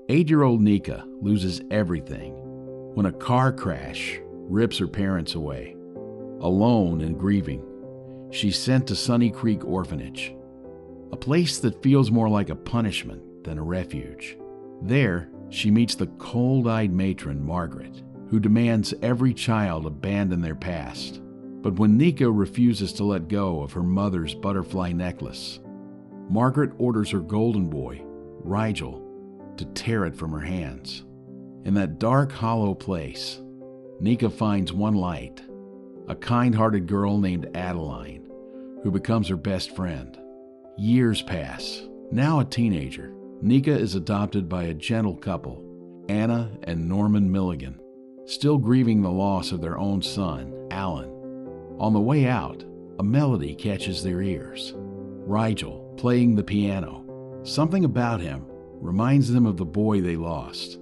8-year-old Nika loses everything when a car crash rips her parents away. Alone and grieving, she's sent to Sunny Creek Orphanage, a place that feels more like a punishment than a refuge. There, she meets the cold-eyed matron, Margaret, who demands every child abandon their past. But when Nika refuses to let go of her mother's butterfly necklace, Margaret orders her golden boy, Rigel, to tear it from her hands. In that dark, hollow place, Nika finds one light, a kind-hearted girl named Adeline, who becomes her best friend. Years pass. Now a teenager, Nika is adopted by a gentle couple, Anna and Norman Milligan, still grieving the loss of their own son, Alan. On the way out, a melody catches their ears. Rigel, playing the piano. Something about him reminds them of the boy they lost.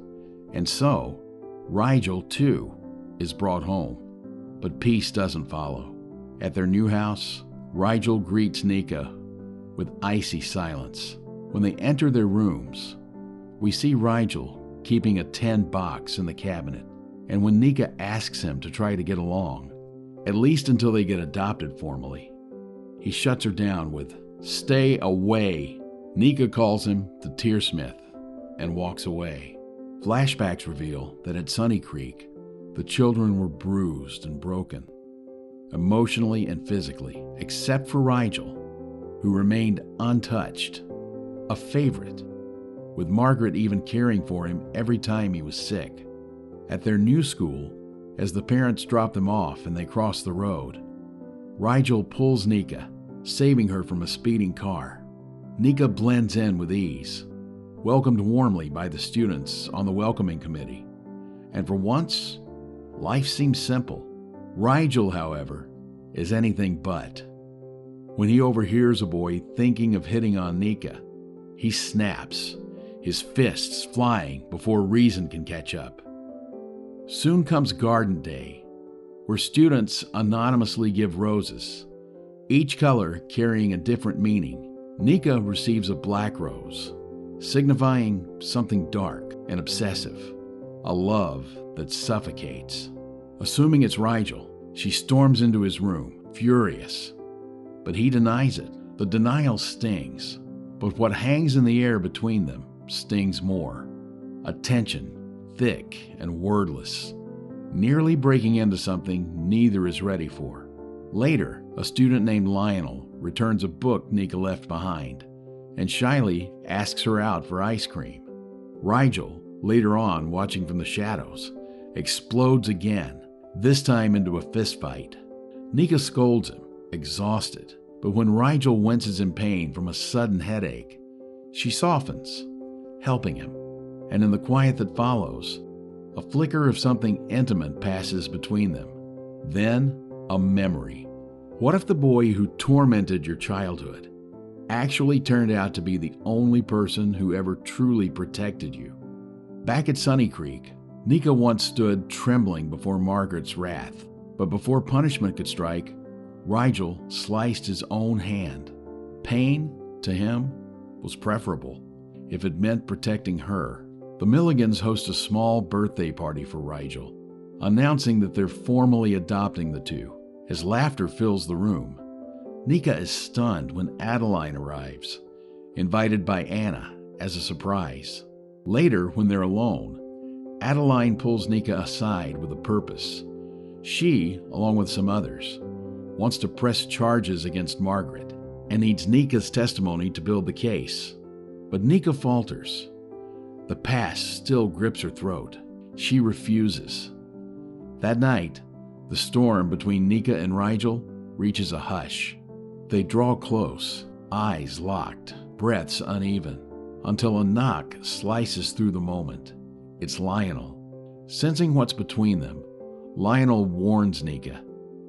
And so, Rigel, too, is brought home. But peace doesn't follow. At their new house, Rigel greets Nika with icy silence. When they enter their rooms, we see Rigel keeping a tin box in the cabinet. And when Nika asks him to try to get along, at least until they get adopted formally, he shuts her down with, "Stay away." Nika calls him the Tearsmith and walks away. Flashbacks reveal that at Sunny Creek, the children were bruised and broken, emotionally and physically, except for Rigel, who remained untouched, a favorite, with Margaret even caring for him every time he was sick. At their new school, as the parents drop them off and they cross the road, Rigel pulls Nika, saving her from a speeding car. Nika blends in with ease, welcomed warmly by the students on the welcoming committee. And for once, life seems simple. Rigel, however, is anything but. When he overhears a boy thinking of hitting on Nika, he snaps, his fists flying before reason can catch up. Soon comes Garden Day, where students anonymously give roses, each color carrying a different meaning. Nika receives a black rose, signifying something dark and obsessive, a love that suffocates. Assuming it's Rigel, she storms into his room, furious. But he denies it. The denial stings, but what hangs in the air between them stings more. A tension, thick and wordless, nearly breaking into something neither is ready for. Later, a student named Lionel returns a book Nika left behind, and shyly asks her out for ice cream. Rigel, later on watching from the shadows, explodes again, this time into a fistfight. Nika scolds him, exhausted, but when Rigel winces in pain from a sudden headache, she softens, helping him. And in the quiet that follows, a flicker of something intimate passes between them. Then, a memory. What if the boy who tormented your childhood actually turned out to be the only person who ever truly protected you? Back at Sunny Creek, Nika once stood trembling before Margaret's wrath, but before punishment could strike, Rigel sliced his own hand. Pain, to him, was preferable, if it meant protecting her. The Milligans host a small birthday party for Rigel, announcing that they're formally adopting the two. As laughter fills the room, Nika is stunned when Adeline arrives, invited by Anna as a surprise. Later, when they're alone, Adeline pulls Nika aside with a purpose. She, along with some others, wants to press charges against Margaret and needs Nika's testimony to build the case. But Nika falters. The past still grips her throat. She refuses. That night, the storm between Nika and Rigel reaches a hush. They draw close, eyes locked, breaths uneven, until a knock slices through the moment. It's Lionel. Sensing what's between them, Lionel warns Nika.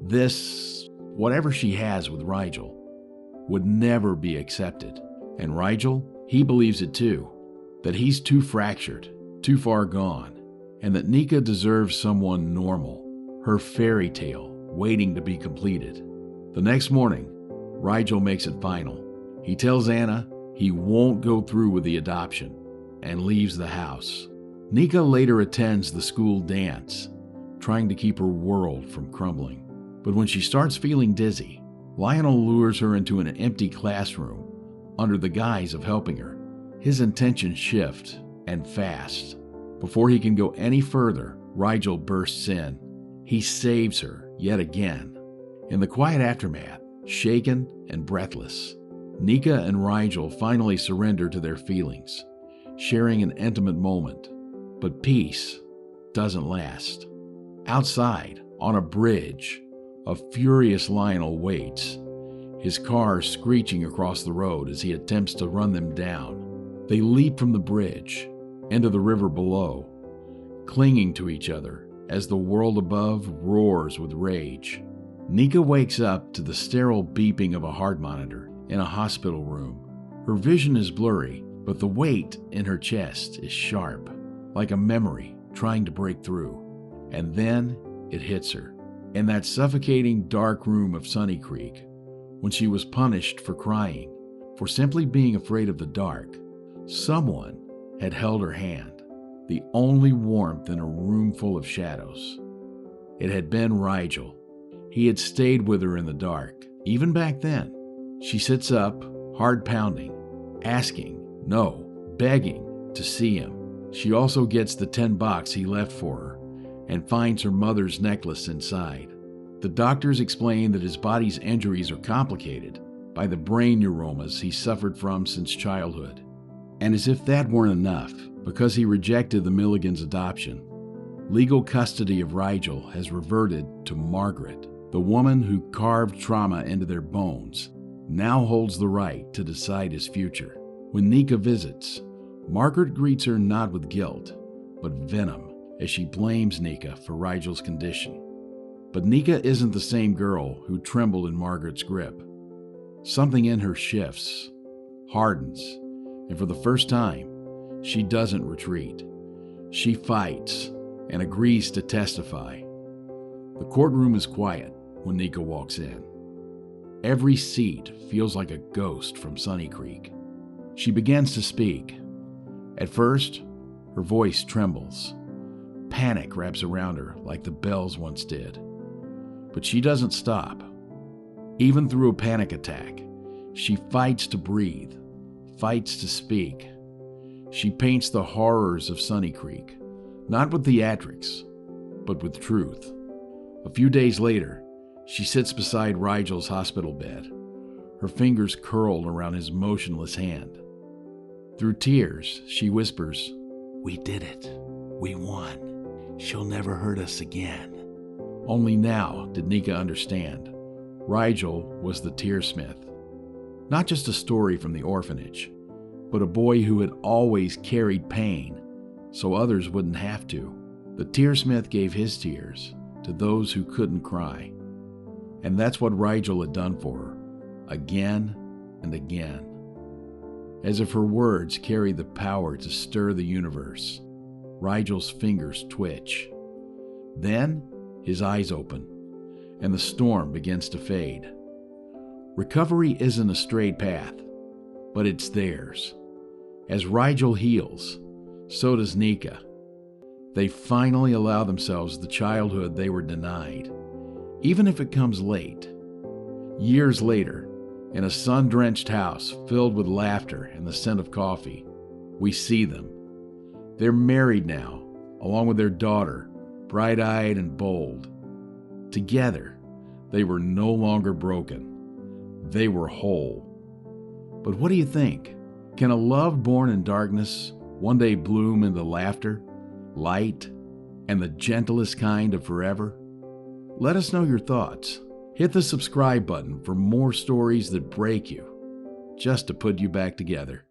This, whatever she has with Rigel, would never be accepted. And Rigel, he believes it too, that he's too fractured, too far gone, and that Nika deserves someone normal, her fairy tale waiting to be completed. The next morning, Rigel makes it final. He tells Anna he won't go through with the adoption, and leaves the house. Nika later attends the school dance, trying to keep her world from crumbling. But when she starts feeling dizzy, Lionel lures her into an empty classroom under the guise of helping her. His intentions shift, and fast. Before he can go any further, Rigel bursts in. He saves her yet again. In the quiet aftermath, shaken and breathless, Nika and Rigel finally surrender to their feelings, sharing an intimate moment. But peace doesn't last. Outside, on a bridge, a furious Lionel waits, his car screeching across the road as he attempts to run them down. They leap from the bridge into the river below, clinging to each other as the world above roars with rage. Nika wakes up to the sterile beeping of a heart monitor in a hospital room. Her vision is blurry, but the weight in her chest is sharp, like a memory trying to break through. And then it hits her. In that suffocating dark room of Sunny Creek, when she was punished for crying, for simply being afraid of the dark, someone had held her hand, the only warmth in a room full of shadows. It had been Rigel. He had stayed with her in the dark, even back then. She sits up, heart pounding, asking, no, begging to see him. She also gets the $10 he left for her and finds her mother's necklace inside. The doctors explain that his body's injuries are complicated by the brain neuromas he suffered from since childhood. And as if that weren't enough, because he rejected the Milligans' adoption, legal custody of Rigel has reverted to Margaret. The woman who carved trauma into their bones now holds the right to decide his future. When Nika visits, Margaret greets her not with guilt, but venom, as she blames Nika for Rigel's condition. But Nika isn't the same girl who trembled in Margaret's grip. Something in her shifts, hardens, and for the first time, she doesn't retreat. She fights and agrees to testify. The courtroom is quiet when Nika walks in. Every seat feels like a ghost from Sunny Creek. She begins to speak. At first, her voice trembles. Panic wraps around her like the bells once did. But she doesn't stop. Even through a panic attack, she fights to breathe, fights to speak. She paints the horrors of Sunny Creek, not with theatrics, but with truth. A few days later, she sits beside Rigel's hospital bed, her fingers curled around his motionless hand. Through tears, she whispers, "We did it. We won. She'll never hurt us again." Only now did Nika understand. Rigel was the Tearsmith. Not just a story from the orphanage, but a boy who had always carried pain so others wouldn't have to. The Tearsmith gave his tears to those who couldn't cry. And that's what Rigel had done for her, again and again. As if her words carried the power to stir the universe, Rigel's fingers twitch. Then his eyes open, and the storm begins to fade. Recovery isn't a straight path, but it's theirs. As Rigel heals, so does Nika. They finally allow themselves the childhood they were denied, even if it comes late. Years later, in a sun-drenched house filled with laughter and the scent of coffee, we see them. They're married now, along with their daughter, bright-eyed and bold. Together, they were no longer broken. They were whole. But what do you think? Can a love born in darkness one day bloom into laughter, light, and the gentlest kind of forever? Let us know your thoughts. Hit the subscribe button for more stories that break you, just to put you back together.